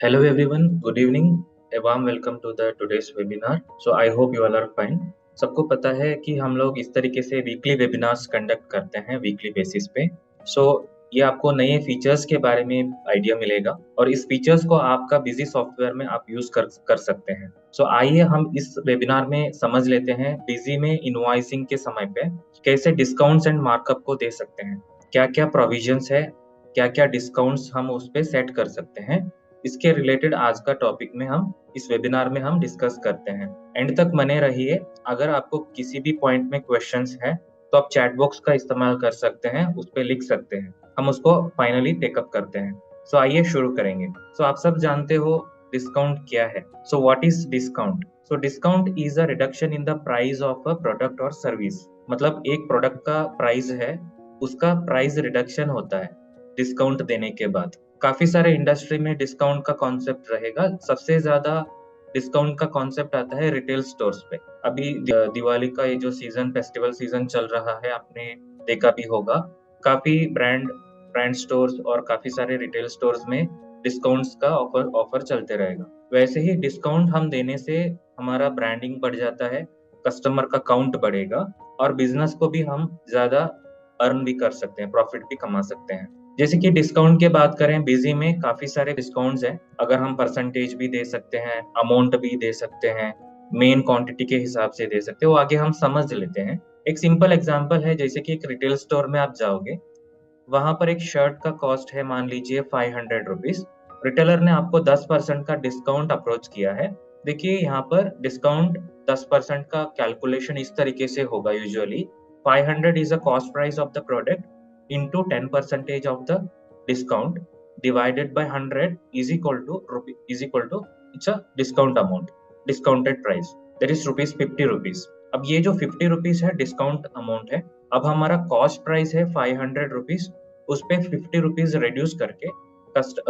Hello everyone, good evening. A warm welcome to the today's webinar. So I hope you all are fine. सबको पता है कि हम लोग इस तरीके से वीकली वेबिनार्स कंडक्ट करते हैं वीकली बेसिस पे. सो ये आपको नए फीचर्स के बारे में आइडिया मिलेगा और इस फीचर्स को आपका बिजी सॉफ्टवेयर में आप यूज कर सकते हैं. सो आइए हम इस वेबिनार में समझ लेते हैं बिजी में इनवॉइसिंग के समय पे कैसे डिस्काउंट्स एंड मार्कअप को दे सकते हैं, क्या क्या प्रोविजंस है, क्या क्या डिस्काउंट्स हम उस पे सेट कर सकते हैं. इसके रिलेटेड आज का टॉपिक में हम इस वेबिनार में हम डिस्कस करते हैं. एंड तक बने रहिए. अगर आपको किसी भी पॉइंट में क्वेश्चंस है तो आप चैट बॉक्स का इस्तेमाल कर सकते हैं, उस पर लिख सकते हैं, हम उसको फाइनली टेकअप करते हैं. सो आइए शुरू करेंगे. सो आप सब जानते हो डिस्काउंट क्या है. सो what is discount. So discount is a reduction in the price of a product और सर्विस. मतलब एक प्रोडक्ट का प्राइस है, उसका प्राइस रिडक्शन होता है डिस्काउंट देने के बाद. काफी सारे इंडस्ट्री में डिस्काउंट का कॉन्सेप्ट रहेगा. सबसे ज्यादा डिस्काउंट का कॉन्सेप्ट आता है रिटेल स्टोर्स पे. अभी दिवाली का ये जो सीजन, फेस्टिवल सीजन चल रहा है, आपने देखा भी होगा. काफी ब्रांड स्टोर्स और काफी सारे रिटेल स्टोर्स में डिस्काउंट्स का ऑफर चलते रहेगा. वैसे ही डिस्काउंट हम देने से हमारा ब्रांडिंग बढ़ जाता है, कस्टमर का काउंट बढ़ेगा और बिजनेस को भी हम ज्यादा अर्न भी कर सकते हैं, प्रॉफिट भी कमा सकते हैं. जैसे कि डिस्काउंट की बात करें, बिजी में काफी सारे डिस्काउंट्स हैं. अगर हम परसेंटेज भी दे सकते हैं, अमाउंट भी दे सकते हैं, मेन क्वांटिटी के हिसाब से दे सकते हैं, वो आगे हम समझ लेते हैं. एक सिंपल एग्जांपल है, जैसे कि एक रिटेल स्टोर में आप जाओगे, वहां पर एक शर्ट का कॉस्ट है मान लीजिए 500 रुपीज. रिटेलर ने आपको 10% का डिस्काउंट अप्रोच किया है. देखिए यहाँ पर डिस्काउंट 10% का कैलकुलेशन इस तरीके से होगा. Usually 500 is the cost price of the product into 10% of the discount divided by 100 is equal to it's a discount amount, discounted price, that is ₹50. अब ये जो 50 रुपीज है डिस्काउंट अमाउंट है. अब हमारा कॉस्ट प्राइस है 500 रुपीज, उस पे 50 रुपीज रिड्यूस करके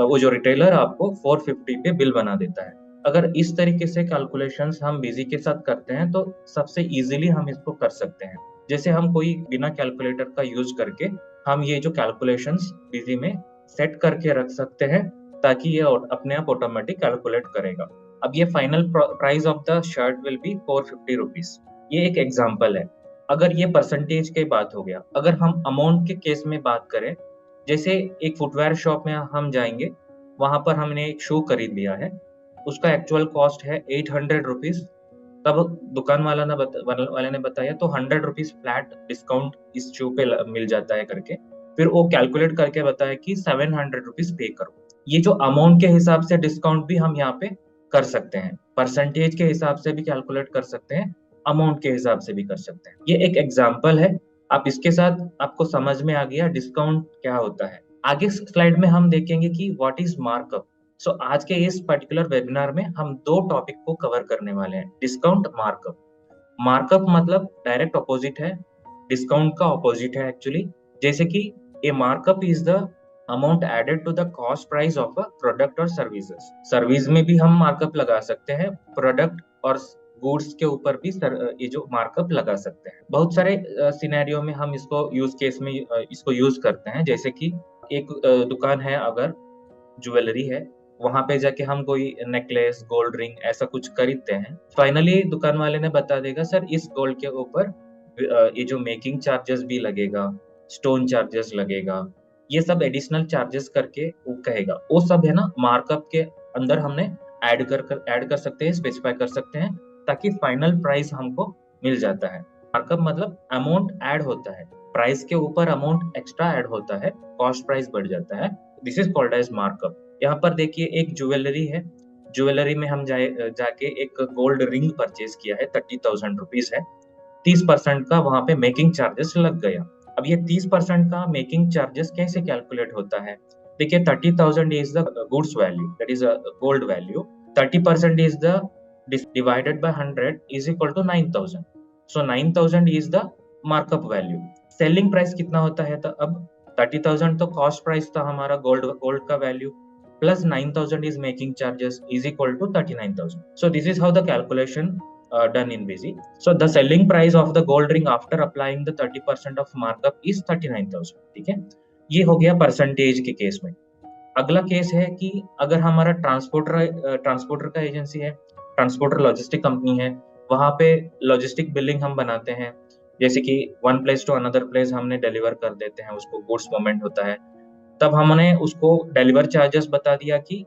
वो जो रिटेलर आपको 450 पे बिल बना देता है. अगर इस तरीके से कैलकुलेशंस हम बिजी के साथ करते हैं तो सबसे इजीली हम इसको कर सकते हैं. जैसे हम कोई बिना कैलकुलेटर का यूज करके हम ये जो कैलकुलेशंस बिजी में सेट करके रख सकते हैं ताकि ये अपने आप ऑटोमेटिक कैलकुलेट करेगा. अब ये final price of the shirt will be 450 rupees. ये एक एग्जांपल है. अगर ये परसेंटेज की बात हो गया. अगर हम अमाउंट के केस में बात करें, जैसे एक फुटवेयर शॉप में हम जाएंगे, वहां पर हमने एक शू खरीद लिया है, उसका एक्चुअल कॉस्ट है 800 रुपीज. तब दुकान वाले ने बताया तो 100 रुपीज फ्लैट डिस्काउंट इस शू पे मिल जाता है करके. फिर वो कैलकुलेट करके बताया कि 700 रुपीज पे करो. ये जो अमाउंट के हिसाब से डिस्काउंट भी हम यहाँ पे कर सकते हैं, परसेंटेज के हिसाब से भी कैलकुलेट कर सकते हैं, अमाउंट के हिसाब से भी कर सकते हैं. ये एक एग्जाम्पल है. आप इसके साथ आपको समझ में आ गया डिस्काउंट क्या होता है. आगे स्लाइड में हम देखेंगे कि व्हाट इज मार्कअप. सो आज के इस पर्टिकुलर वेबिनार में हम दो टॉपिक को कवर करने वाले हैं, डिस्काउंट, मार्कअप. मार्कअप मतलब डायरेक्ट ऑपोजिट है, डिस्काउंट का ऑपोजिट है एक्चुअली. जैसे कि a markup is the amount added to the cost price of a product और सर्विसेज. सर्विस में भी हम मार्कअप लगा सकते हैं, प्रोडक्ट और गुड्स के ऊपर भी ये जो मार्कअप लगा सकते हैं. बहुत सारे सिनेरियो में हम इसको यूज केस में इसको यूज करते हैं. जैसे कि एक दुकान है, अगर ज्वेलरी है, वहां पे जाके हम कोई नेकलेस, गोल्ड रिंग ऐसा कुछ खरीदते हैं. फाइनली दुकान वाले ने बता देगा सर इस गोल्ड के ऊपर ये जो मेकिंग चार्जेस भी लगेगा, स्टोन चार्जेस लगेगा, ये सब एडिशनल चार्जेस करके वो कहेगा. वो सब है ना मार्कअप के अंदर हमने ऐड कर सकते हैं, स्पेसिफाई कर सकते हैं, ताकि फाइनल प्राइस हमको मिल जाता है. मार्कअप मतलब अमाउंट ऐड होता है, प्राइस के ऊपर अमाउंट एक्स्ट्रा ऐड होता है, कॉस्ट प्राइस बढ़ जाता है. This is called as markup. यहाँ पर देखिए एक ज्वेलरी है, ज्वेलरी में हम जाके एक गोल्ड रिंग परचेज किया है, 30,000 रुपीज है. 30% का वहां पे मेकिंग चार्जेस लग गया. अब ये 30% का मेकिंग चार्जेस कैसे कैलकुलेट होता है. देखिए 30,000 is the goods value, that is a gold value. 30% is the divided by 100 is equal to 9,000. So 9,000 is the markup value. Selling price कितना होता है, तो अब 30,000 तो कॉस्ट प्राइस था हमारा, गोल्ड का value, plus 9,000 is making charges is equal to 39,000. So this is how the calculation done in Busy. So the selling price of the gold ring after applying the 30% of markup is 39,000. ठीक है, ये हो गया percentage के case में. अगला case है कि अगर हमारा ट्रांसपोर्टर का एजेंसी है, ट्रांसपोर्टर लॉजिस्टिक कंपनी है, वहां पे लॉजिस्टिक बिलिंग हम बनाते हैं, जैसे कि one place to another place हमने डिलीवर कर देते हैं, उसको गुड्स मूवमेंट होता है, तब हमने उसको डिलीवर चार्जेस बता दिया कि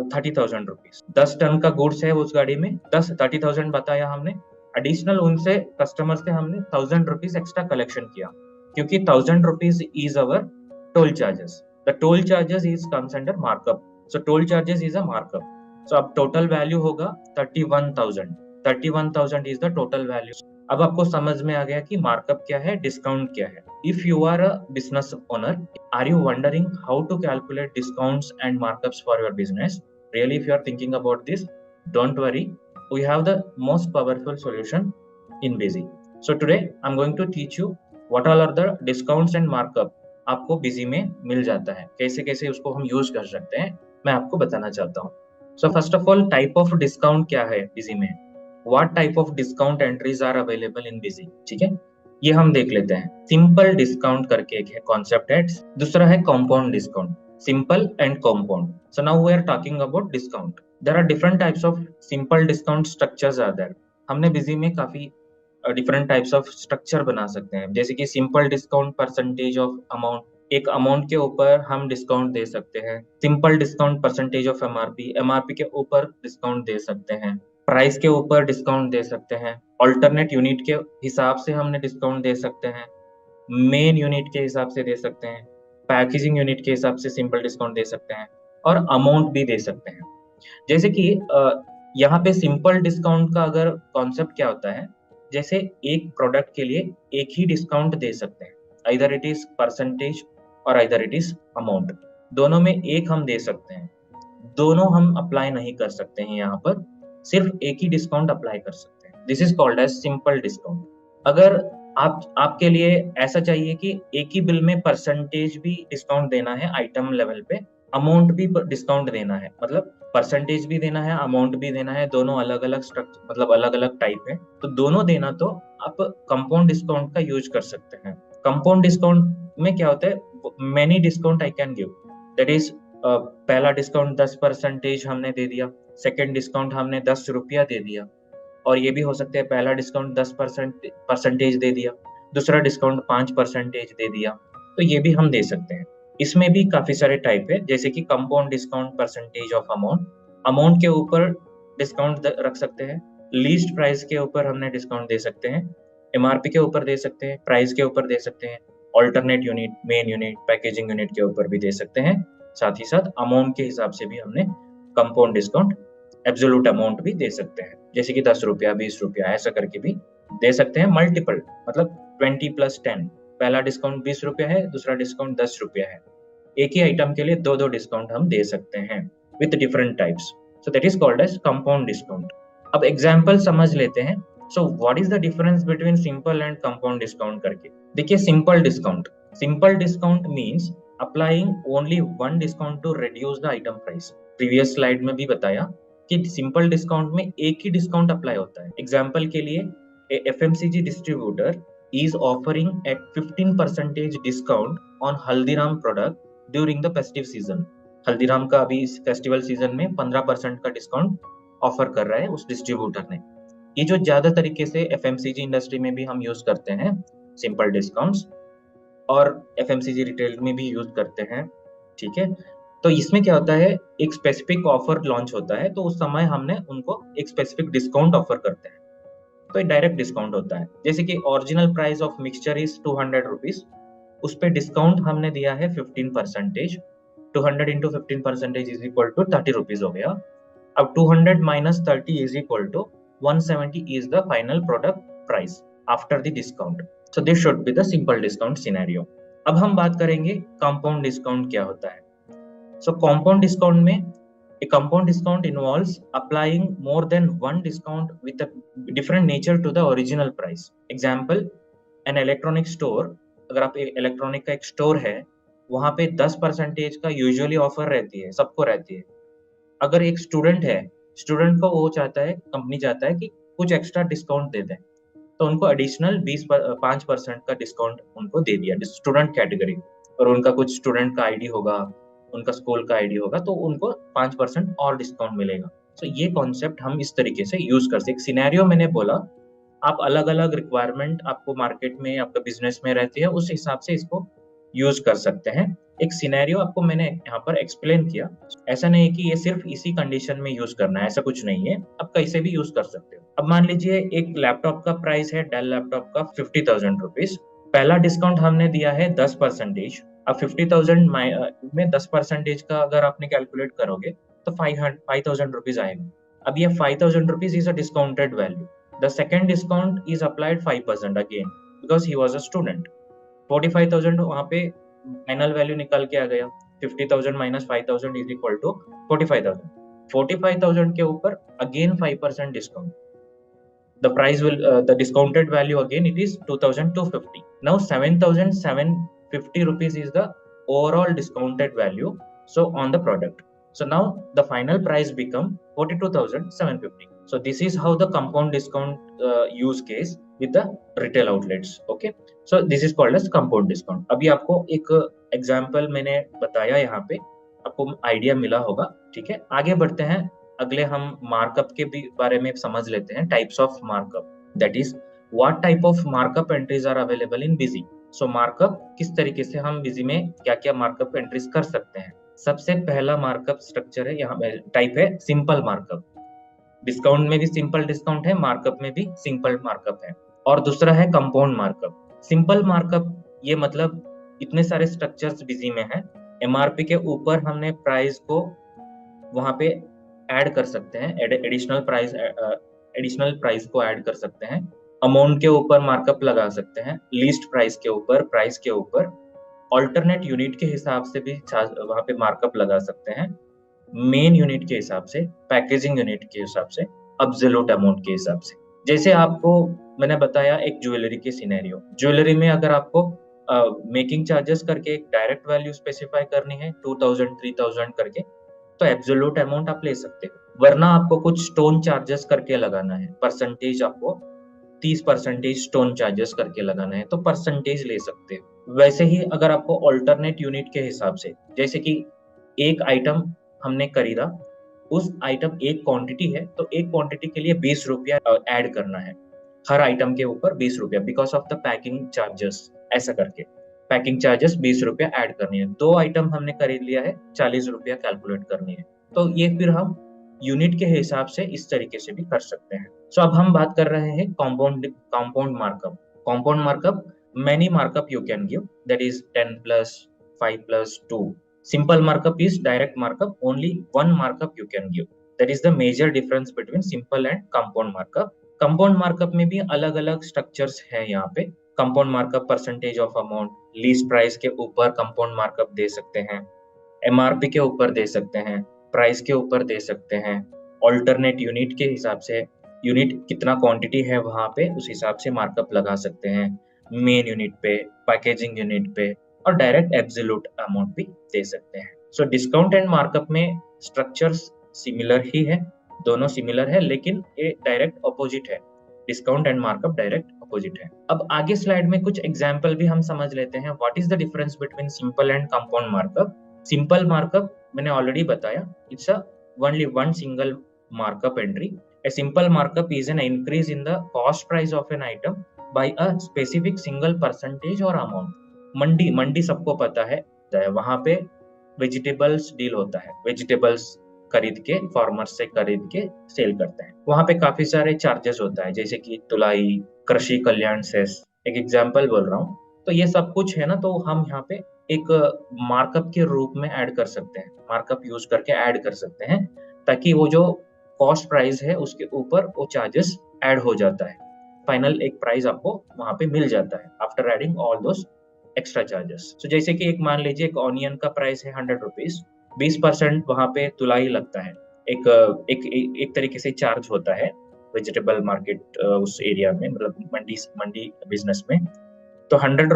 30,000 रुपीज। 10 टन का गुड्स है उस गाड़ी में, 30,000 बताया हमने। एडिशनल उनसे कस्टमर से हमने 1,000 रुपीज एक्स्ट्रा कलेक्शन किया, क्योंकि 1,000 rupees is our toll charges. The toll charges is comes under markup, so toll charges is a markup. So अब टोटल वैल्यू होगा 31,000। 31,000 इज द टोटल वैल्यू। अब आपको समझ में आ गया कि मार्कअप क्या है, डिस्काउंट क्या है। If you are a business owner, are you wondering how to calculate discounts and markups for your business? Really, if you are thinking about this, don't worry. We have the most powerful solution in Busy. So today, I'm going to teach you what all are the discounts and markup आपको Busy में मिल जाता है, कैसे कैसे उसको हम use कर सकते हैं, मैं आपको बताना चाहता हूँ। So first of all, type of discount क्या है Busy में? What type of discount entries are available in Busy? ठीक है, ये हम देख लेते हैं। सिंपल डिस्काउंट करके एक है कॉन्सेप्ट है, दूसरा है compound discount. Simple and compound. So now we are talking about discount. There are different types of simple discount structures are there. हमने बिजी में काफी डिफरेंट टाइप्स ऑफ स्ट्रक्चर बना सकते हैं, जैसे कि simple discount percentage of amount, एक amount के ऊपर हम डिस्काउंट दे सकते हैं। Simple discount percentage of MRP, MRP के ऊपर डिस्काउंट दे सकते हैं। प्राइस के ऊपर डिस्काउंट दे सकते हैं। ऑल्टरनेट यूनिट के हिसाब से हमने डिस्काउंट दे सकते हैं। मेन यूनिट के हिसाब से दे सकते हैं। पैकेजिंग यूनिट के हिसाब से सिंपल डिस्काउंट दे सकते हैं, और अमाउंट भी दे सकते हैं। जैसे कि यहाँ पे सिंपल डिस्काउंट का अगर कॉन्सेप्ट क्या होता है, जैसे एक प्रोडक्ट के लिए एक ही डिस्काउंट दे सकते हैं, आइदर इट इज परसेंटेज और आइदर इट इज अमाउंट, दोनों में एक हम दे सकते हैं। दोनों हम अप्लाई नहीं कर सकते हैं, यहाँ पर सिर्फ एक ही डिस्काउंट अप्लाई कर सकते हैं। This is called as simple discount. अगर आपके लिए ऐसा चाहिए कि एक ही बिल में परसेंटेज भी डिस्काउंट देना है आइटम लेवल पे, अमाउंट भी डिस्काउंट देना है, मतलब परसेंटेज भी देना है, अमाउंट भी देना है, दोनों अलग अलग स्ट्रक्चर, मतलब अलग अलग टाइप है, तो दोनों देना, तो आप कंपाउंड डिस्काउंट का यूज कर सकते हैं। कंपाउंड डिस्काउंट में क्या होता है, many discount I can give, that is पहला डिस्काउंट 10% हमने दे दिया, सेकेंड डिस्काउंट हमने 10 रुपया दे दिया, और ये भी हो सकता है पहला डिस्काउंट 10% दे दिया, दूसरा डिस्काउंट 5% दे दिया, तो ये भी हम दे सकते हैं। इसमें भी काफी सारे टाइप है, जैसे कि compound discount percentage of amount, amount के ऊपर डिस्काउंट रख सकते हैं, लीस्ट प्राइस के ऊपर हमने डिस्काउंट दे सकते हैं, एमआरपी के ऊपर दे सकते हैं, प्राइस के ऊपर दे सकते हैं, alternate unit, main unit, packaging unit के ऊपर भी दे सकते हैं, साथ ही साथ अमाउंट के हिसाब से भी हमने कंपाउंड डिस्काउंट एब्सोल्यूट अमाउंट भी दे सकते हैं, जैसे कि 10 रुपया, 20 रुपया, ऐसा करके भी दे सकते हैं। मल्टीपल, मतलब 20+10, पहला डिस्काउंट 20 रुपया है, दूसरा डिस्काउंट 10 रुपया है, एक ही आइटम के लिए दो दो डिस्काउंट हम दे सकते हैं with different types. So that is called as compound discount. अब एग्जाम्पल समझ लेते हैं। So what is the difference between simple and compound discount करके देखिए। Simple discount means applying only one discount to reduce the item price. Previous slide में भी बताया कि सिंपल डिस्काउंट में एक ही डिस्काउंट अप्लाई होता है। एग्जाम्पल के लिए, FMCG distributor is offering a 15% discount on Haldiram product during the festive season. Haldiram का अभी इस फेस्टिवल सीजन में 15% का डिस्काउंट ऑफर कर रहा है उस डिस्ट्रीब्यूटर ने। ये जो ज्यादा तरीके से FMCG इंडस्ट्री में भी हम यूज करते हैं सिंपल डिस्काउंट्स, और FMCG रिटेल में भी यूज करते हैं, ठीक है। तो इसमें क्या होता है, एक स्पेसिफिक ऑफर लॉन्च होता है, तो उस समय हमने उनको एक स्पेसिफिक डिस्काउंट ऑफर करते हैं, तो एक डायरेक्ट डिस्काउंट होता है। जैसे कि original price of mixture is 200 rupees, उस पे डिस्काउंट हमने दिया है 15%। 200 into 15% is equal to 30 rupees हो गया। अब 200 minus 30 is equal to 170 is the final product price after the discount. So this should be the simple discount scenario. अब हम बात करेंगे कंपाउंड डिस्काउंट क्या होता है। सो कंपाउंड डिस्काउंट में, a compound discount involves applying more than one discount with a different nature to the original price. Example, an electronic store, अगर आप इलेक्ट्रॉनिक का एक स्टोर है, वहां पे 10% का यूजुअली ऑफर रहती है, सबको रहती है। अगर एक स्टूडेंट है, स्टूडेंट को वो चाहता है, कंपनी चाहता है कि कुछ एक्स्ट्रा डिस्काउंट दे दें, तो उनको एडिशनल 5% का डिस्काउंट उनको दे दिया स्टूडेंट कैटेगरी, और उनका कुछ स्टूडेंट का आईडी होगा, उनका स्कूल का आईडी होगा, तो उनको 5% और डिस्काउंट मिलेगा। तो ये कॉन्सेप्ट हम इस तरीके से यूज कर सकते। एक सिनेरियो मैंने बोला, आप अलग-अलग रिक्वायरमेंट आपको मार्केट में, आपका बिजनेस में रहती है, उस हिसाब से इसको यूज कर सकते हैं। एक सिनेरियो आपको मैंने यहाँ पर एक्सप्लेन किया। ऐसा नहीं है कि ये सिर्फ इसी कंडीशन में यूज करना है, ऐसा कुछ नहीं है, आप कैसे भी यूज कर सकते हो। अब मान लीजिए एक लैपटॉप का प्राइस है, डेल लैपटॉप का 50,000 रुपीज। पहला डिस्काउंट हमने दिया है 10%। अब 50,000 में 10% का अगर आपने कैलकुलेट करोगे तो 5,000 रुपीज आएगा। अब ये 5,000 rupees is a discounted value. The second discount is applied 5% again because he was a student. 45,000 वहाँ पे फाइनल वैल्यू निकल के आ गया। 50,000 minus 5,000 is equal to 45,000. 45,000 के ऊपर again 5% discount. The discounted value again it is 2,250. Now 7,750 rupees is the overall discounted value so on the product. So now the final price become 42,750. So this is how the compound discount use case with the retail outlets. Okay. So this is called as compound discount. अभी आपको एक example मैंने बताया, यहाँ पे आपको idea मिला होगा। ठीक है, आगे बढ़ते हैं। अगले हम मार्कअप के भी बारे में समझ लेते हैं। Types of markup, that is what type of markup entries are available in Busy. सो मार्कअप किस तरीके से हम बिजी में क्या क्या मार्कअप एंट्रीज कर सकते हैं। सबसे पहला मार्कअप स्ट्रक्चर है, यहाँ टाइप है सिंपल मार्कअप। डिस्काउंट में भी सिंपल डिस्काउंट है, मार्कअप में भी सिंपल मार्कअप है। और दूसरा है कंपाउंड मार्कअप। सिंपल मार्कअप ये मतलब इतने सारे स्ट्रक्चर्स बिजी में है, एमआरपी के ऊपर हमने प्राइस को वहां पे ऐड कर सकते हैं, एडिशनल प्राइस को ऐड कर सकते हैं। अमाउंट के ऊपर मार्कअप लगा सकते हैं, लिस्ट प्राइस के ऊपर, प्राइस के ऊपर, ऑल्टरनेट यूनिट के हिसाब से भी वहां पे मार्कअप लगा सकते हैं, मेन यूनिट के हिसाब से, पैकेजिंग यूनिट के हिसाब से, एब्सोल्यूट अमाउंट के हिसाब से। जैसे आपको मैंने बताया एक ज्वेलरी के सिनेरियो, ज्वेलरी में अगर आपको मेकिंग चार्जेस करके एक डायरेक्ट वैल्यू स्पेसिफाई करनी है 2,000 3,000 करके, तो एब्सोल्यूट अमाउंट आप ले सकते हो। वरना आपको कुछ स्टोन चार्जेस करके लगाना है, परसेंटेज आपको 30% स्टोन चार्जेस करके लगाना है, तो परसेंटेज ले सकते हो। वैसे ही अगर आपको ऑल्टरनेट यूनिट के हिसाब से, जैसे कि एक आइटम हमने खरीदा, उस आइटम एक क्वांटिटी है, तो एक क्वांटिटी के लिए 20 रुपया ऐड करना है, हर आइटम के ऊपर 20 रुपया, because of the packing charges. ऐसा करके पैकिंग चार्जेस 20 रुपया ऐड करनी है। 2 आइटम हमने खरीद लिया है, 40 रुपया कैलकुलेट करनी है। तो ये फिर हम यूनिट के हिसाब से इस तरीके से भी कर सकते हैं। सो अब हम बात कर रहे हैं compound markup. Compound markup, many markup you can give, that is 10 plus 5 plus 2. Simple markup is direct markup, only one markup you can give. That is the major difference between simple and compound markup. Compound markup में भी अलग अलग structures है। यहाँ पे compound markup percentage of amount, least price के ऊपर compound markup दे सकते हैं, एमआरपी के ऊपर दे सकते हैं, प्राइस के ऊपर दे सकते हैं, ऑल्टरनेट यूनिट के हिसाब से, यूनिट कितना क्वांटिटी है वहां पे उस हिसाब से मार्कअप लगा सकते हैं, मेन यूनिट पे, पैकेजिंग यूनिट पे, और डायरेक्ट एब्सोल्यूट अमाउंट भी दे सकते हैं। सो डिस्काउंट एंड मार्कअप में स्ट्रक्चर्स सिमिलर ही है, दोनों सिमिलर है, लेकिन ये डायरेक्ट अपोजिट है। Discount and markup direct opposite है। अब आगे स्लाइड में कुछ एग्जांपल भी हम समझ लेते हैं। What is the difference between simple and compound markup. Simple markup मैंने ऑलरेडी बताया, it's only one single markup entry. A simple markup is an increase in the cost price of an item by a specific single percentage or amount. मंडी सबको पता है, वहां पे vegetables deal होता है, vegetables खरीद के फार्मर्स से खरीद के सेल करते हैं। वहां पे काफी सारे चार्जेस होता है, जैसे कि तुलाई, कृषि कल्याण सेस, एक एग्जांपल बोल रहा हूँ। तो ये सब कुछ है ना, तो हम यहाँ पे एक मार्कअप के रूप में ऐड कर सकते हैं, मार्कअप यूज करके ऐड कर सकते हैं, ताकि वो जो कॉस्ट प्राइस है उसके ऊपर वो चार्जेस ऐड हो जाता है, फाइनल एक प्राइस आपको वहां पे मिल जाता है after adding all those extra charges. तो जैसे कि एक मान लीजिए एक ऑनियन का प्राइस है 100 रुपीज, 20% वहां पे तुलाई लगता है, एक तरीके से चार्ज होता है वेजिटेबल मार्केट उस एरिया में, मतलब मंडी बिजनेस में। तो 100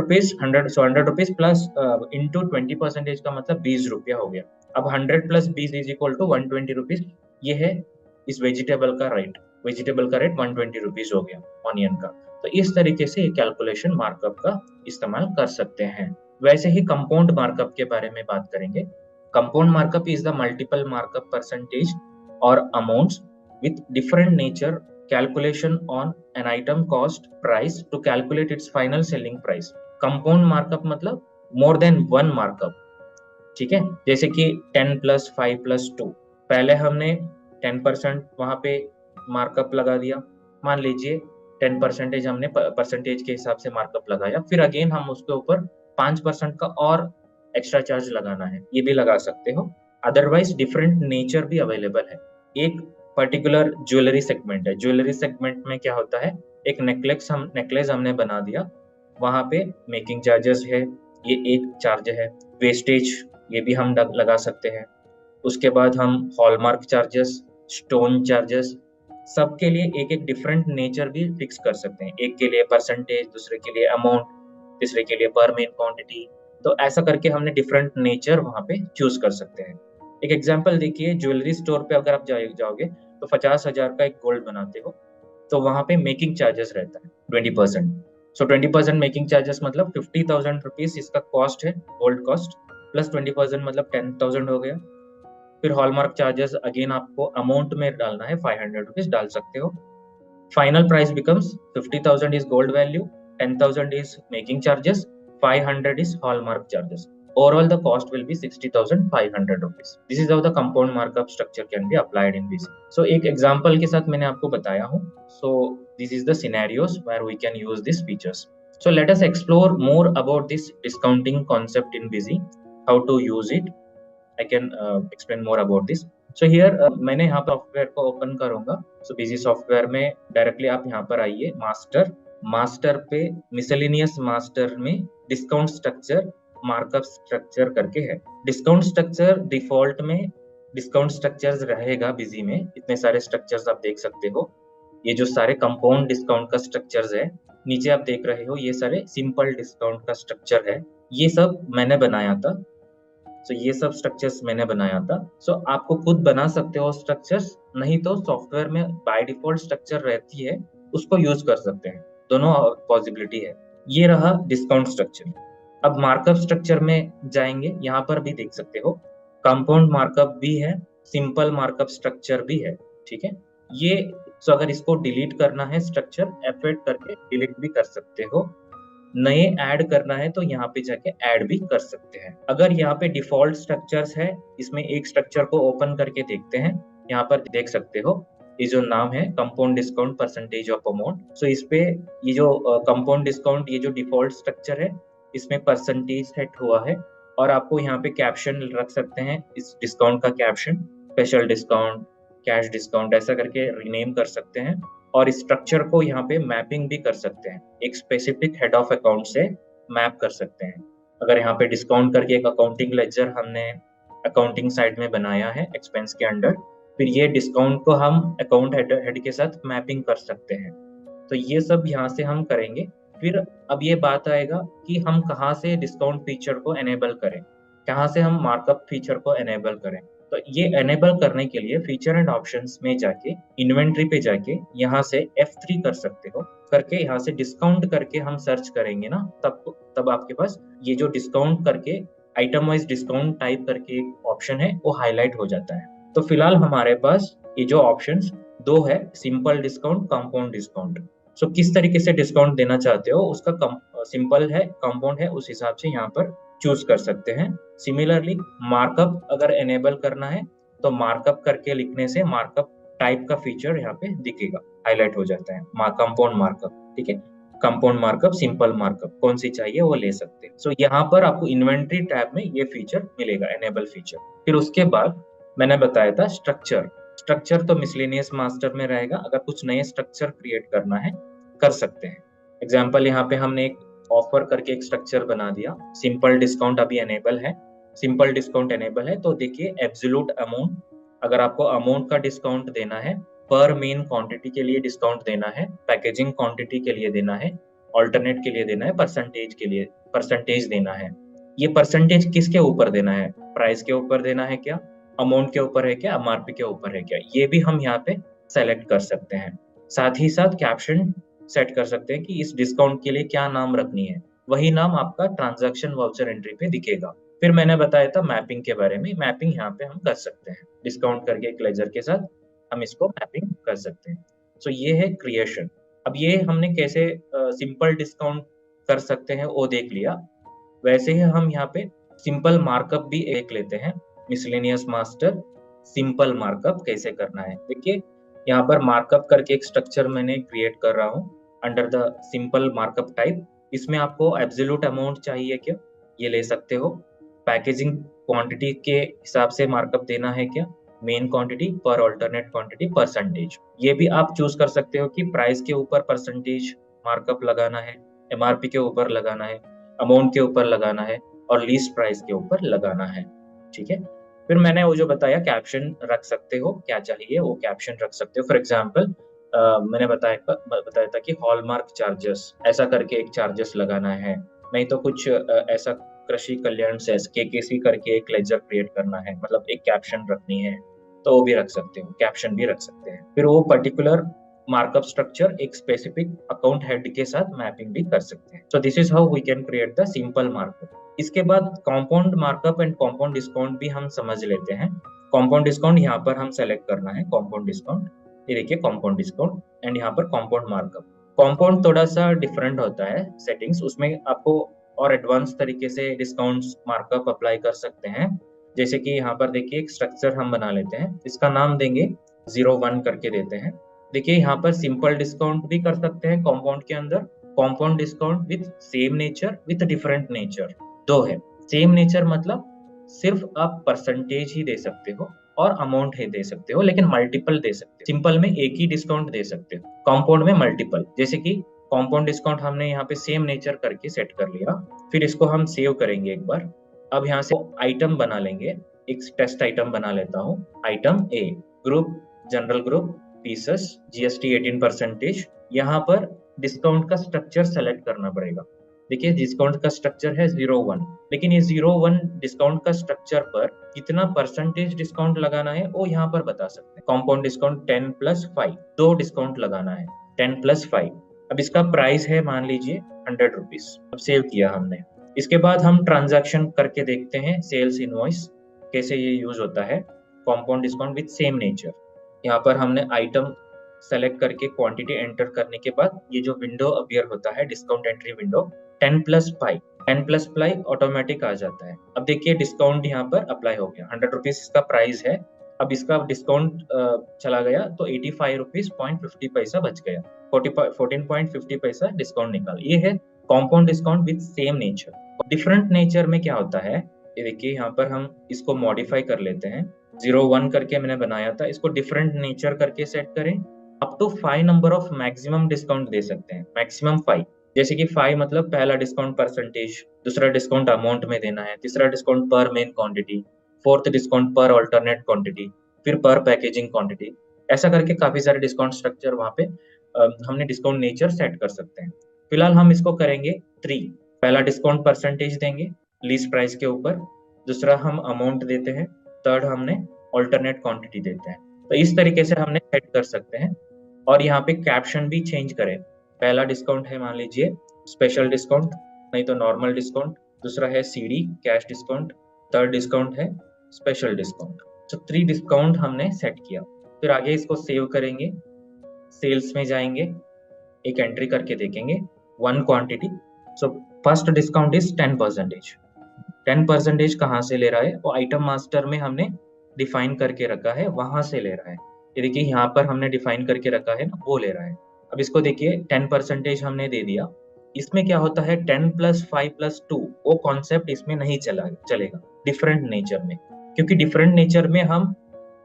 रुपीज प्लस इंटू 20% का मतलब 20 रुपया हो गया। अब 100 plus 20 is equal to 120 rupees. ये है इस वेजिटेबल का रेट 120 रुपीज हो गया ऑनियन का। तो इस तरीके से कैलकुलेशन मार्कअप का इस्तेमाल कर सकते हैं। वैसे ही कंपाउंड मार्कअप के बारे में बात करेंगे। Compound markup is the multiple markup percentage or amounts with different nature calculation on an item cost price to calculate its final selling price. Compound markup मतलब more than one markup, ठीक है। जैसे कि 10 + 5 + 2, पहले हमने 10% वहां पे मार्कअप लगा दिया, मान लीजिए 10% हमने परसेंटेज के हिसाब से मार्कअप लगाया, फिर अगेन हम उसके ऊपर 5% का और एक्स्ट्रा चार्ज लगाना है, ये भी लगा सकते हो। अदरवाइज डिफरेंट नेचर भी अवेलेबल है। एक पर्टिकुलर ज्वेलरी सेगमेंट है, ज्वेलरी सेगमेंट में क्या होता है, एक नेकलेस हमने बना दिया, वहां पे मेकिंग चार्जेस है, ये एक चार्ज है। वेस्टेज ये भी हम लगा सकते हैं। उसके बाद हम हॉलमार्क चार्जेस, स्टोन चार्जेस, सबके लिए एक एक डिफरेंट नेचर भी फिक्स कर सकते हैं। एक के लिए परसेंटेज, दूसरे के लिए अमाउंट, तीसरे के लिए पर मेन क्वांटिटी। तो ऐसा करके हमने डिफरेंट नेचर वहां पे चूज कर सकते हैं। एक एग्जांपल देखिए, ज्वेलरी स्टोर पे अगर आप जाओगे तो 50,000 का एक गोल्ड बनाते हो, तो वहां पे मेकिंग चार्जेस रहता है 20%। सो 20% मेकिंग चार्जेस मतलब 50,000 रुपीज इसका कॉस्ट है, गोल्ड कॉस्ट, प्लस 20% मतलब 10,000 हो गया। फिर हॉलमार्क चार्जेस अगेन आपको अमाउंट में डालना है, 500 रुपीज डाल सकते हो। Final price becomes 50,000 is gold value, 10,000 is making charges, 500 is hallmark charges. Overall, the cost will be 60,500 rupees. This is how the compound markup structure can be applied in VC. So, एक example के साथ मैंने आपको बताया हूँ. So, this is the scenarios where we can use these features. So, let us explore more about this discounting concept in VC, how to use it. I can explain more about this. So here मैंने यहाँ पर software को open करूंगा। So VC software में directly आप यहाँ पर आइए, मास्टर पे मिसलेनियस मास्टर में डिस्काउंट स्ट्रक्चर, मार्कअप स्ट्रक्चर करके है। डिस्काउंट स्ट्रक्चर डिफॉल्ट में डिस्काउंट स्ट्रक्चर्स रहेगा बिजी में, इतने सारे स्ट्रक्चर्स आप देख सकते हो। ये जो सारे कंपाउंड डिस्काउंट का स्ट्रक्चर्स है, नीचे आप देख रहे हो ये सारे सिंपल डिस्काउंट का स्ट्रक्चर है, ये सब मैंने बनाया था। ये सब स्ट्रक्चर्स मैंने बनाया था। आपको खुद बना सकते हो स्ट्रक्चर्स, नहीं तो सॉफ्टवेयर में बाय डिफॉल्ट स्ट्रक्चर रहती है, उसको यूज कर सकते हैं, दोनों पॉसिबिलिटी है। ये रहा डिस्काउंट स्ट्रक्चर। अब मार्कअप स्ट्रक्चर में जाएंगे, यहाँ पर भी देख सकते हो कंपाउंड मार्कअप भी है, सिंपल मार्कअप स्ट्रक्चर भी है, ठीक है। ये अगर इसको डिलीट करना है स्ट्रक्चर, F8 करके डिलीट भी कर सकते हो। नए ऐड करना है तो यहाँ पे जाके ऐड भी कर सकते हैं। अगर यहाँ पे डिफॉल्ट स्ट्रक्चर्स है, इसमें एक स्ट्रक्चर को ओपन करके देखते हैं। यहाँ पर देख सकते हो ये जो नाम है compound discount percentage of amount. So इस पे ये जो कंपाउंड डिस्काउंट, ये जो डिफॉल्ट स्ट्रक्चर है, इसमें परसेंटेज सेट हुआ है और आपको यहाँ पे कैप्शन रख सकते हैं, इस डिस्काउंट का caption special discount, cash discount, ऐसा करके रीनेम कर सकते हैं। और स्ट्रक्चर को यहाँ पे मैपिंग भी कर सकते हैं, एक स्पेसिफिक हेड ऑफ अकाउंट से मैप कर सकते हैं। अगर यहाँ पे डिस्काउंट करके एक अकाउंटिंग लेजर हमने अकाउंटिंग साइड में बनाया है एक्सपेंस के अंडर, फिर ये डिस्काउंट को हम अकाउंट हेड के साथ मैपिंग कर सकते हैं। तो ये सब यहाँ से हम करेंगे। फिर अब ये बात आएगा कि हम कहाँ से डिस्काउंट फीचर को एनेबल करें, कहाँ से हम मार्कअप फीचर को एनेबल करें। तो ये एनेबल करने के लिए फीचर एंड ऑप्शंस में जाके इन्वेंट्री पे जाके यहाँ से F3 कर सकते हो, करके यहाँ से डिस्काउंट करके हम सर्च करेंगे ना, तब आपके पास ये जो डिस्काउंट करके आइटम वाइज डिस्काउंट टाइप करके एक ऑप्शन है, वो हाईलाइट हो जाता है। तो फिलहाल हमारे पास ये जो ऑप्शंस दो है, सिंपल डिस्काउंट, कंपाउंड डिस्काउंट। सो किस तरीके से डिस्काउंट देना चाहते हो, उसका सिंपल है, कंपाउंड है, उस हिसाब से यहाँ पर चूज कर सकते हैं। सिमिलरली मार्कअप अगर एनेबल करना है तो मार्कअप करके लिखने से मार्कअप टाइप का फीचर यहाँ पे दिखेगा, हाईलाइट हो जाता है, कंपाउंड मार्कअप, ठीक है। कंपाउंड मार्कअप, सिंपल मार्कअप, कौन सी चाहिए वो ले सकते हैं। सो यहाँ पर आपको इन्वेंट्री टैब में ये फीचर मिलेगा, एनेबल फीचर। फिर उसके बाद मैंने बताया था स्ट्रक्चर तो मिसलेनियस मास्टर में रहेगा। अगर कुछ नए स्ट्रक्चर क्रिएट करना है कर सकते हैं। एग्जाम्पल यहाँ पे हमने एक ऑफर करके एक स्ट्रक्चर बना दिया, सिंपल डिस्काउंट अभी एनेबल है, सिंपल डिस्काउंट एनेबल है। तो देखिए एब्सोल्यूट अमाउंट, अगर आपको अमाउंट का डिस्काउंट देना है, पर मेन क्वांटिटी के लिए डिस्काउंट देना है, पैकेजिंग क्वांटिटी के लिए देना है, ऑल्टरनेट के लिए देना है, परसेंटेज के लिए परसेंटेज देना है। ये परसेंटेज किसके ऊपर देना है, प्राइस के ऊपर देना है क्या, अमाउंट के ऊपर है क्या, MRP के ऊपर है क्या, ये भी हम यहाँ पे सेलेक्ट कर सकते हैं। साथ ही साथ कैप्शन सेट कर सकते हैं कि इस डिस्काउंट के लिए क्या नाम रखनी है, वही नाम आपका ट्रांजैक्शन वाउचर एंट्री पे दिखेगा। फिर मैंने बताया था मैपिंग के बारे में, मैपिंग यहाँ पे हम कर सकते हैं, डिस्काउंट करके एक लेजर के साथ हम इसको मैपिंग कर सकते हैं। सो ये है क्रिएशन। अब ये हमने कैसे सिंपल डिस्काउंट कर सकते हैं वो देख लिया। वैसे ही हम यहाँ पे सिंपल मार्कअप भी एक लेते हैं, मिसलेनियस मास्टर सिंपल मार्कअप कैसे करना है। देखिए यहाँ पर मार्कअप करके एक स्ट्रक्चर मैंने क्रिएट कर रहा हूँ under the simple markup type. इसमें आपको एब्सोल्यूट अमाउंट चाहिए क्या, ये ले सकते हो। पैकेजिंग क्वांटिटी के हिसाब से मार्कअप देना है क्या, मेन क्वांटिटी पर अल्टरनेट क्वांटिटी परसेंटेज, ये भी आप चूज कर सकते हो कि प्राइस के ऊपर परसेंटेज मार्कअप लगाना है, एमआरपी के ऊपर लगाना है, अमाउंट के ऊपर लगाना है और लीस्ट प्राइस के ऊपर लगाना है। ठीक है। फिर मैंने वो जो बताया कैप्शन रख सकते हो, क्या चाहिए वो कैप्शन रख सकते हो। फॉर एग्जाम्पल मैंने बताया था कि हॉलमार्क चार्जेस ऐसा करके एक चार्जेस लगाना है, नहीं तो कुछ ऐसा कृषि कल्याण से केकेसी करके एक लेजर क्रिएट करना है, मतलब एक कैप्शन रखनी है तो वो भी रख सकते हो, कैप्शन भी रख सकते हैं। फिर वो पर्टिकुलर मार्कअप स्ट्रक्चर एक स्पेसिफिक अकाउंट हेड के साथ मैपिंग भी कर सकते हैं। So this is how we can create the simple markup. इसके बाद compound markup and compound discount भी हम समझ लेते हैं। कंपाउंड डिस्काउंट यहाँ पर हम सेलेक्ट करना है, कंपाउंड डिस्काउंट, ये देखिए कंपाउंड डिस्काउंट एंड यहाँ पर कंपाउंड मार्कअप। कंपाउंड थोड़ा सा डिफरेंट होता है सेटिंग्स, उसमें आपको और एडवांस तरीके से डिस्काउंट्स मार्कअप अप्लाई कर सकते हैं। जैसे कि यहाँ पर देखिए एक स्ट्रक्चर हम बना लेते हैं, इसका नाम देंगे 01 करके देते हैं। देखिए यहाँ पर सिंपल डिस्काउंट भी कर सकते हैं कंपाउंड के अंदर, compound discount with same nature with different nature, दो है। सेम नेचर मतलब सिर्फ आप परसेंटेज ही दे सकते हो और अमाउंट ही दे सकते हो, लेकिन मल्टीपल दे सकते हो। सिंपल में एक ही डिस्काउंट दे सकते हो, कंपाउंड में मल्टीपल। जैसे कि कंपाउंड डिस्काउंट हमने यहाँ पे सेम नेचर करके सेट कर लिया, फिर इसको हम सेव करेंगे एक बार। अब यहाँ से आइटम बना लेंगे, एक टेस्ट आइटम बना लेता हूँ। Item A, group general group pieces GST 18%। यहाँ पर डिस्काउंट का स्ट्रक्चर सेलेक्ट करना पड़ेगा। देखिए डिस्काउंट का स्ट्रक्चर है 01, लेकिन ये 01 डिस्काउंट का स्ट्रक्चर पर कितना परसेंटेज डिस्काउंट लगाना है वो यहाँ पर बता सकते हैं। कंपाउंड डिस्काउंट 10+5, दो डिस्काउंट लगाना है 10+5। अब इसका प्राइस है मान लीजिए 100 रुपीज। अब सेव किया हमने। इसके बाद हम ट्रांजैक्शन करके देखते हैं, सेल्स इनवॉइस कैसे ये यूज होता है। Compound discount with same nature, यहाँ पर हमने आइटम सेलेक्ट करके क्वांटिटी एंटर करने के बाद ये जो विंडो अपीयर होता है डिस्काउंट एंट्री विंडो 10+5, 10+5 ऑटोमेटिक आ जाता है। अब देखिए डिस्काउंट यहाँ पर अप्लाई हो गया, 100 रुपीज इसका प्राइस है। अब इसका डिस्काउंट चला गया तो 85 रुपीज 50 पैसा बच गया, 14.50 पैसा डिस्काउंट निकाल। ये है compound discount with same nature. Different nature में क्या होता है, ये देखिए यहाँ पर हम इसको मॉडिफाई कर लेते हैं। 01 करके मैंने बनाया था, इसको डिफरेंट नेचर करके सेट करें। Up to 5 number of maximum discount दे सकते हैं, मैक्सिमम 5। जैसे कि 5 मतलब पहला डिस्काउंट परसेंटेज, दूसरा डिस्काउंट अमाउंट में देना है, तीसरा डिस्काउंट पर मेन क्वांटिटी, फोर्थ डिस्काउंट पर अल्टरनेट क्वांटिटी, फिर पर पैकेजिंग क्वांटिटी। ऐसा करके काफी सारे डिस्काउंट स्ट्रक्चर वहाँ पे हमने डिस्काउंट नेचर सेट कर सकते हैं। फिलहाल हम इसको करेंगे 3। पहला डिस्काउंट परसेंटेज देंगे लीस्ट प्राइस के ऊपर, दूसरा हम अमाउंट देते हैं, थर्ड हमने अल्टरनेट क्वांटिटी देते हैं। तो इस तरीके से हमने सेट कर सकते हैं। और यहाँ पे कैप्शन भी चेंज करें। पहला डिस्काउंट है मान लीजिए स्पेशल डिस्काउंट, नहीं तो नॉर्मल डिस्काउंट, दूसरा है CD cash discount, third discount है स्पेशल डिस्काउंट। तो 3 डिस्काउंट हमने सेट किया। फिर आगे इसको सेव करेंगे, सेल्स में जाएंगे, एक एंट्री करके देखेंगे 1 quantity. So first discount is 10%। 10% कहाँ से ले रहा है, वो आइटम मास्टर में हमने डिफाइन करके रखा है, वहां से ले रहा है। ये देखिए यहाँ पर हमने डिफाइन करके रखा है ना, वो ले रहा है। अब इसको देखिए 10% हमने दे दिया। इसमें क्या होता है 10+5+2 वो कॉन्सेप्ट इसमें नहीं चलेगा डिफरेंट नेचर में, क्योंकि डिफरेंट नेचर में हम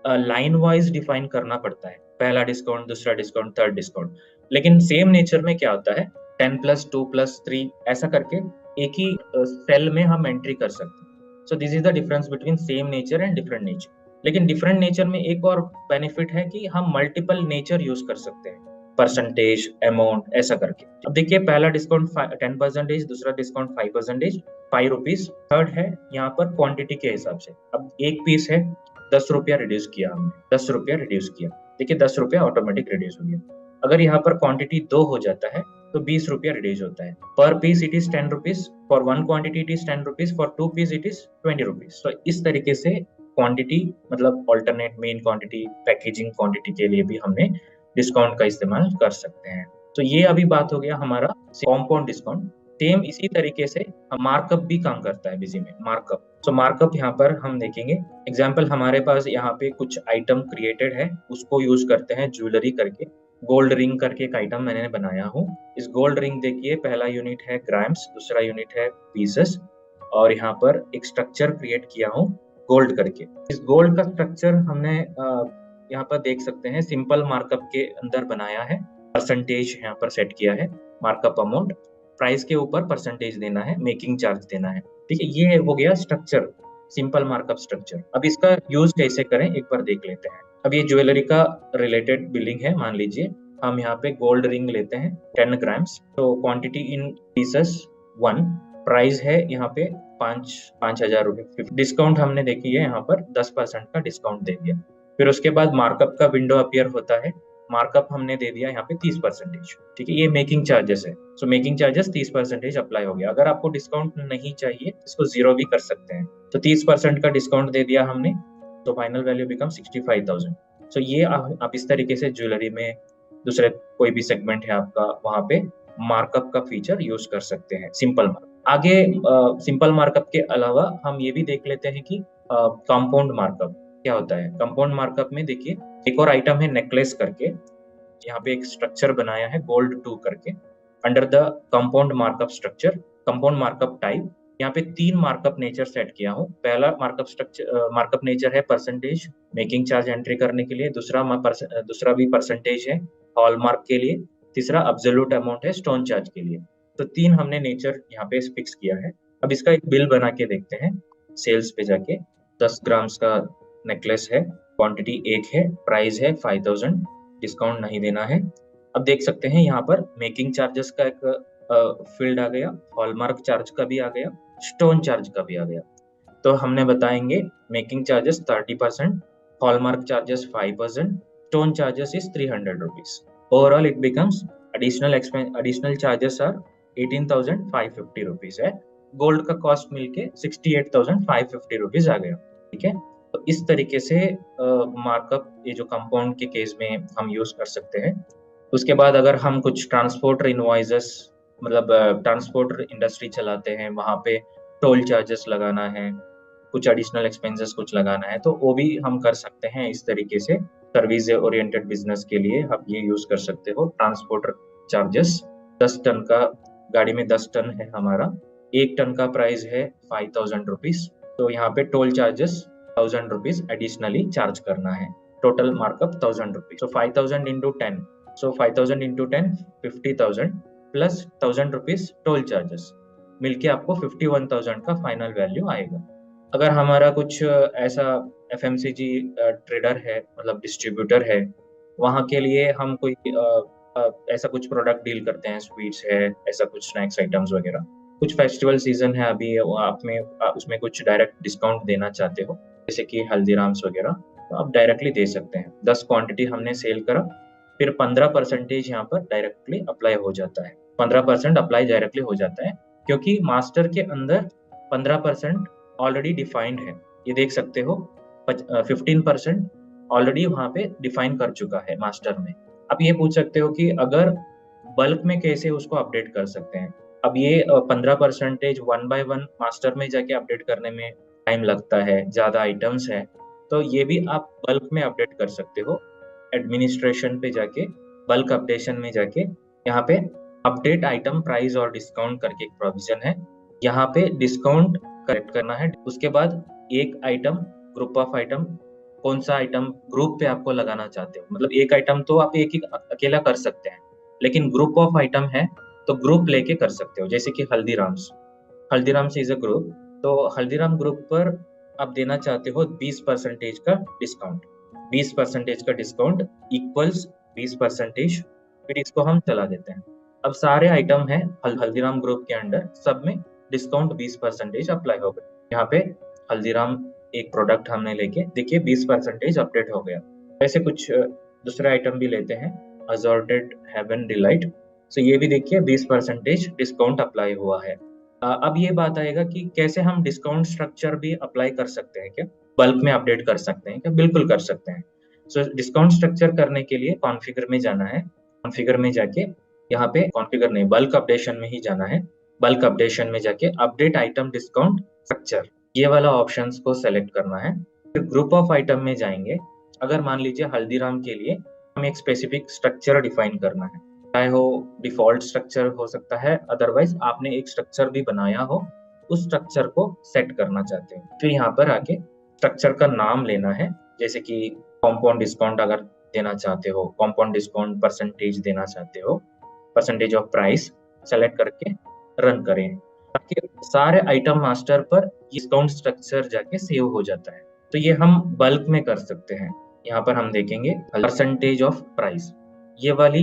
लाइन वाइज डिफाइन करना पड़ता है, पहला डिस्काउंट, दूसरा डिस्काउंट, थर्ड डिस्काउंट। लेकिन सेम नेचर में क्या होता है 10+2+3 ऐसा करके एक ही सेल में हम एंट्री कर सकते हैं। So this is the difference between same nature and different nature. लेकिन डिफरेंट नेचर में एक और बेनिफिट है कि हम मल्टीपल नेचर यूज कर सकते हैं, परसेंटेज, अमाउंट, ऐसा करके। अब देखिए पहला डिस्काउंट 10%, दूसरा डिस्काउंट 5%, 5 रुपीज, थर्ड है यहाँ पर क्वांटिटी के हिसाब से। अब एक पीस है 10 रुपया रिड्यूस किया हमने, 10 रुपया रिड्यूस किया, देखिए 10 रुपया ऑटोमेटिक रिड्यूस हो गया। अगर यहाँ पर क्वांटिटी 2 हो जाता है तो 20 रुपया रिड्यूस होता है। Per piece it is 10 rupees, for 1 quantity it is 10 rupees, for 2 piece it is 20 rupees. तो इस तरीके से क्वांटिटी मतलब alternate main quantity, packaging quantity के लिए भी हमने डिस्काउंट का इस्तेमाल कर सकते हैं। तो ये अभी बात हो गया हमारा कॉम्पाउंड डिस्काउंट। सेम इसी तरीके से मार्कअप भी काम करता है बिजी में, मार्कअप। तो मार्कअप यहाँ पर हम देखेंगे एग्जाम्पल, हमारे पास यहाँ पे कुछ आइटम क्रिएटेड है, उसको यूज करते हैं ज्वेलरी करके। गोल्ड रिंग करके एक आइटम मैंने बनाया हूँ। इस गोल्ड रिंग देखिए, पहला यूनिट है ग्राम्स, दूसरा यूनिट है पीसेस, और यहाँ पर एक स्ट्रक्चर क्रिएट किया हूँ गोल्ड करके। इस गोल्ड का स्ट्रक्चर हमने यहाँ पर देख सकते हैं सिंपल मार्कअप के अंदर बनाया है। परसेंटेज यहाँ पर सेट किया है, मार्कअप अमाउंट, प्राइस के ऊपर परसेंटेज देना है, मेकिंग चार्ज देना है। ठीक है, ये हो गया स्ट्रक्चर, सिंपल मार्कअप स्ट्रक्चर। अब इसका यूज कैसे करें एक बार देख लेते हैं। अब ये ज्वेलरी का रिलेटेड बिलिंग है। मान लीजिए हम यहाँ पे गोल्ड रिंग लेते हैं 10 ग्राम्स, तो क्वांटिटी इन पीसेस 1, प्राइस है यहाँ पे 5,000 रुपये। डिस्काउंट हमने देखी है यहाँ पर 10% का डिस्काउंट दे दिया। फिर उसके बाद मार्कअप का विंडो अपीयर होता है, मार्कअप हमने दे दिया यहाँ पे 30%। ठीक है, ये मेकिंग चार्जेस है। सो मेकिंग चार्जेस 30% अप्लाई हो गया। अगर आपको डिस्काउंट नहीं चाहिए इसको जीरो भी कर सकते हैं। तो 30% का डिस्काउंट दे दिया हमने, तो फाइनल वैल्यू बिकम 65,000। सो ये आप इस तरीके से ज्वेलरी में, दूसरे कोई भी सेगमेंट है आपका, वहां पे मार्कअप का फीचर यूज कर सकते हैं, सिंपल मार्कअप। आगे सिंपल मार्कअप के अलावा हम ये भी देख लेते हैं कि कंपाउंड मार्कअप क्या होता है। कंपाउंड मार्कअप में देखिए एक और आइटम है नेकलेस करके, यहाँ पे एक स्ट्रक्चर बनाया है गोल्ड 2 करके, under the compound markup structure, compound markup type. यहाँ पे 3 मार्कअप नेचर सेट किया हूँ। पहला मार्कअप स्ट्रक्चर मार्कअप नेचर है परसेंटेज, मेकिंग चार्ज एंट्री करने के लिए। दूसरा भी परसेंटेज है हॉलमार्क के लिए। तीसरा अब्सोल्यूट अमाउंट है स्टोन चार्ज के लिए। तो 3 हमने नेचर यहाँ पे फिक्स किया है। अब इसका एक बिल बना के देखते हैं। सेल्स पे जाके 10 ग्राम्स का नेकलेस है, क्वांटिटी 1 है, प्राइस है 5,000, डिस्काउंट नहीं देना है। अब देख सकते हैं यहाँ पर मेकिंग चार्जेस का एक फील्ड आ गया, हॉलमार्क चार्ज का भी आ गया, स्टोन चार्ज का भी आ गया। तो हमने बताएंगे making charges 30%, hallmark charges 5%, stone charges is 300 rupees. Overall it becomes additional charges are 18,550 rupees है। गोल्ड का कॉस्ट मिलके 68,550 रुपीज आ गया। ठीक है, तो इस तरीके से मार्कअप ये जो कंपाउंड के केस में हम यूज कर सकते हैं। उसके बाद अगर हम कुछ ट्रांसपोर्टर इनवॉइसेस, मतलब ट्रांसपोर्टर इंडस्ट्री चलाते हैं, वहाँ पे टोल चार्जेस लगाना है, कुछ एडिशनल एक्सपेंसेस कुछ लगाना है, तो वो भी हम कर सकते हैं। इस तरीके से सर्विस ओरिएंटेड बिजनेस के लिए आप ये यूज कर सकते हो ट्रांसपोर्टर चार्जेस। 10 टन का गाड़ी में 10 टन है हमारा, 1 टन का प्राइस है 5,000 रुपीज, तो यहाँ पे toll charges 1,000 rupees additionally charge करना है। Total markup 1,000 rupees. So 5,000 into 10, so 5,000 into 10 50,000 plus 1,000 rupees toll charges, मिलके आपको 51,000 का फाइनल वैल्यू आएगा। अगर हमारा कुछ ऐसा FMCG ट्रेडर है, मतलब डिस्ट्रीब्यूटर है, वहाँ के लिए हम कोई ऐसा कुछ प्रोडक्ट डील करते हैं, स्वीट्स है, ऐसा कुछ स्नैक्स आइटम्स वगैरह, कुछ फेस्टिवल सीजन है अभी, उसमें कुछ डायरेक्ट डिस्काउंट देना चाहते हो, जैसे कि हल्दीराम्स वगैरह, तो आप डायरेक्टली दे सकते हैं। 10 क्वांटिटी हमने सेल करा, फिर 15% यहाँ पर डायरेक्टली अप्लाई हो जाता है। 15% अप्लाई डायरेक्टली हो जाता है क्योंकि मास्टर के अंदर 15% ऑलरेडी डिफाइंड है। ये देख सकते हो 15% ऑलरेडी वहाँ पे डिफाइन कर चुका है मास्टर में। अब ये पूछ सकते हो कि अगर बल्क में कैसे उसको अपडेट कर सकते हैं। अब ये 15% 1 by 1 मास्टर में जाके अपडेट करने में टाइम लगता है, ज़्यादा आइटम्स है, तो ये भी आप बल्क में अपडेट कर सकते हो। एडमिनिस्ट्रेशन पे जाके, बल्क अपडेशन में जाके, यहाँ पे अपडेट आइटम प्राइस और डिस्काउंट करके एक प्रोविजन है, यहाँ पे डिस्काउंट करेक्ट करना है। उसके बाद एक आइटम, ग्रुप ऑफ आइटम, कौन सा आइटम ग्रुप पे आपको लगाना चाहते हो, मतलब एक आइटम तो आप एक ही अकेला कर सकते हैं, लेकिन ग्रुप ऑफ आइटम है तो ग्रुप लेके कर सकते हो। जैसे कि हल्दीराम्स इज अ ग्रुप, तो हल्दीराम ग्रुप पर आप देना चाहते हो 20% का डिस्काउंट। 20% का डिस्काउंट इक्वल्स 20%, फिर इसको हम चला देते हैं। अब सारे आइटम है हल्दीराम ग्रुप के अंडर, सब में डिस्काउंट 20% अप्लाई हो गया। यहाँ पे हल्दीराम एक प्रोडक्ट हमने लेके देखिए 20% अपडेट हो गया। ऐसे कुछ दूसरे आइटम भी लेते हैं, असॉर्टेड हेवन डिलाइट, सो ये भी देखिए 20% डिस्काउंट अप्लाई हुआ है। अब ये बात आएगा कि कैसे हम डिस्काउंट स्ट्रक्चर भी अप्लाई कर सकते हैं क्या? बल्क में अपडेट कर सकते हैं क्या? बिल्कुल कर सकते हैं। सो डिस्काउंट स्ट्रक्चर करने के लिए कॉन्फ़िगर में जाना है। कॉन्फ़िगर में जाके यहाँ पे कॉन्फ़िगर नहीं, बल्क अपडेशन में ही जाना है। बल्क अपडेशन में जाके अपडेट आइटम डिस्काउंट स्ट्रक्चर, ये वाला ऑप्शंस को सेलेक्ट करना है। फिर ग्रुप ऑफ आइटम में जाएंगे। अगर मान लीजिए हल्दीराम के लिए हमें एक स्पेसिफिक स्ट्रक्चर डिफाइन करना है, चाहे हो डिफॉल्ट स्ट्रक्चर हो सकता है, अदरवाइज आपने एक स्ट्रक्चर भी बनाया हो, उस स्ट्रक्चर को सेट करना चाहते हैं। फिर यहाँ पर आके स्ट्रक्चर का नाम लेना है, जैसे कि कॉम्पाउंड डिस्काउंट अगर देना चाहते हो, कॉम्पाउंड डिस्काउंट परसेंटेज देना चाहते हो, परसेंटेज ऑफ प्राइस सेलेक्ट करके रन करें, ताकि सारे आइटम मास्टर पर डिस्काउंट स्ट्रक्चर जाके सेव हो जाता है। तो ये हम बल्क में कर सकते हैं। यहाँ पर हम देखेंगे परसेंटेज ऑफ प्राइस, ये वाली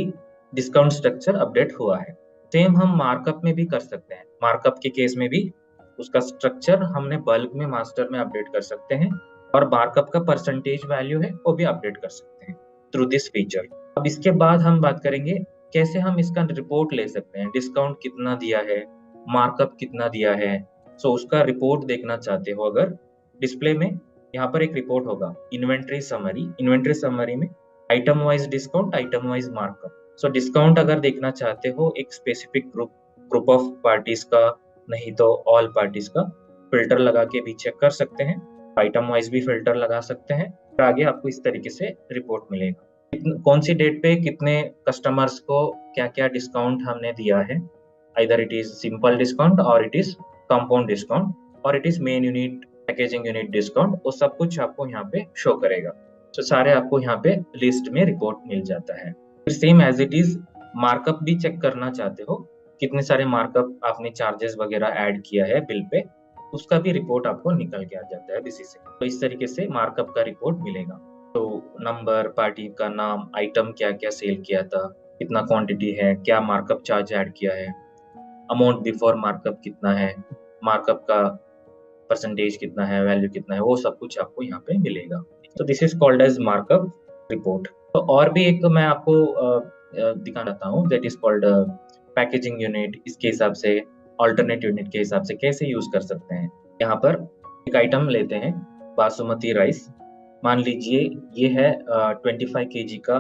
डिस्काउंट स्ट्रक्चर अपडेट हुआ है। सेम हम मार्कअप में भी कर सकते हैं। मार्कअप के केस में भी उसका स्ट्रक्चर हमने बल्क में मास्टर में अपडेट कर सकते हैं, और मार्कअप का परसेंटेज वैल्यू है वो भी अपडेट कर सकते हैं थ्रू दिस फीचर। अब इसके बाद हम बात करेंगे कैसे हम इसका रिपोर्ट ले सकते हैं। डिस्काउंट कितना दिया है, मार्कअप कितना दिया है, सो उसका रिपोर्ट देखना चाहते हो अगर, डिस्प्ले में यहाँ पर एक रिपोर्ट होगा, इन्वेंट्री समरी। इन्वेंट्री समरी में item wise discount, item wise markup. So discount अगर देखना चाहते हो एक स्पेसिफिक ग्रुप ऑफ पार्टीज का, नहीं तो ऑल पार्टीज का, फिल्टर लगा के भी चेक कर सकते हैं। आइटम वाइज भी फिल्टर लगा सकते हैं, और आगे आपको इस तरीके से रिपोर्ट मिलेगा। कौन सी डेट पे कितने कस्टमर्स को क्या क्या डिस्काउंट हमने दिया है, either it is simple discount और इट इज कंपाउंड डिस्काउंट और it is main unit, packaging unit discount, वो सब कुछ आपको यहाँ पे शो करेगा। तो सारे आपको यहाँ पे लिस्ट में रिपोर्ट मिल जाता है। फिर same as it is markup भी चेक करना चाहते हो, कितने सारे मार्कअप आपने चार्जेस वगैरह ऐड किया है बिल पे, उसका भी रिपोर्ट आपको निकल के आ जाता है बीसी से। तो इस तरीके से मार्कअप का रिपोर्ट मिलेगा। तो नंबर, पार्टी का नाम, आइटम क्या क्या सेल किया था, कितना क्वांटिटी है, क्या मार्कअप चार्ज ऐड किया है, अमाउंट बिफोर मार्कअप कितना है, मार्कअप का परसेंटेज कितना है, वैल्यू कितना है, वो सब कुछ आपको यहाँ पे मिलेगा। तो this is called as markup report. तो और भी एक मैं आपको दिखाना चाहता हूँ, that is called packaging unit. इसके हिसाब से ऑल्टरनेट यूनिट के हिसाब से कैसे यूज कर सकते हैं। यहाँ पर एक आइटम लेते हैं, बासमती राइस। मान लीजिए ये है 25 kg का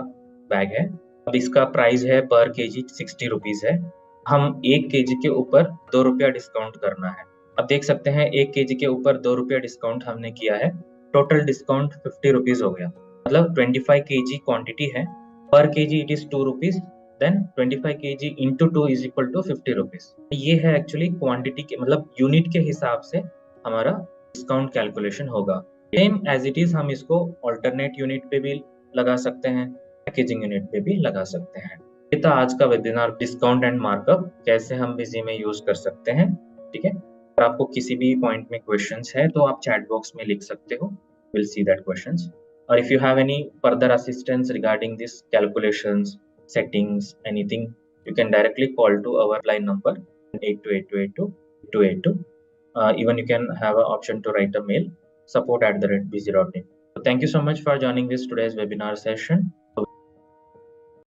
बैग है। अब इसका प्राइस है पर केजी 60 रुपीज है। हम 1 kg के ऊपर 2 रुपया डिस्काउंट करना है। अब देख सकते हैं 1 kg के ऊपर 2 रुपया डिस्काउंट हमने किया है, टोटल डिस्काउंट 50 रुपीज हो गया। मतलब 25 kg क्वांटिटी है, per kg it is 2 rupees, then 25 kg into 2 is equal to 50 rupees. ये है एक्चुअली क्वांटिटी के, मतलब यूनिट के हिसाब से हमारा डिस्काउंट कैलकुलेशन होगा। सेम एज इट इज हम इसको ऑल्टरनेट यूनिट पे भी लगा सकते हैं, पैकेजिंग यूनिट पे भी लगा सकते हैं। ये था आज का वेबिनार, डिस्काउंट एंड मार्कअप कैसे हम बिजी में यूज कर सकते हैं। ठीक है, अगर आपको किसी भी पॉइंट में क्वेश्चंस है तो आप चैट बॉक्स में लिख सकते हो, विल सी दैट क्वेश्चंस। और if you have any further assistance regarding this calculations, settings, anything, you can directly call to our line number 8282828282. Even you can have an option to write a mail, support@busy.in. So thank you so much for joining this today's webinar session.